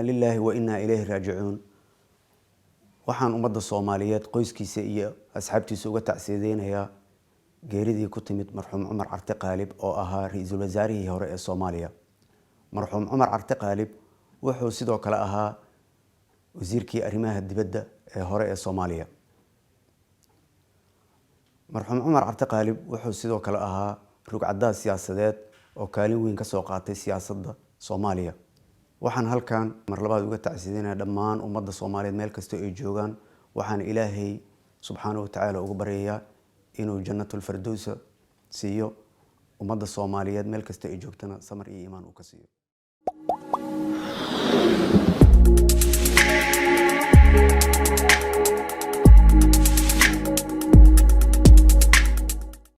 lillahi wa inna ilayhi raajicuun. waxaan ummadda Soomaaliyeed qoyskiisa iyo asxaabtiisa uga tacsiideynayaa geeridii ku timid marxuum Cumar Carte Qaalib oo ahaa ra'iisul wasaarihii hore ee Soomaaliya. marxuum Cumar Carte Qaalib wuxuu sidoo kale ahaa wasiirkii arrimaha dibadda ee hore ee Soomaaliya. marxuum Cumar Carte Qaalib wuxuu sidoo kale ahaa rugcadaad siyaasadeed oo kaalin weyn ka soo qaatay siyaasadda Soomaaliya. waxaan halkan mar labaad uga tacsiideynayaa dhammaan ummadda Soomaaliyeed meel kasta ay joogaan. waxaan Ilaahay subxaanahu wa tacaala ugu baryayaa inuu jannatul firdaws siiyo ummadda Soomaaliyeed meel kasta ay joogtana samir iyo iimaan uu ka siiyo.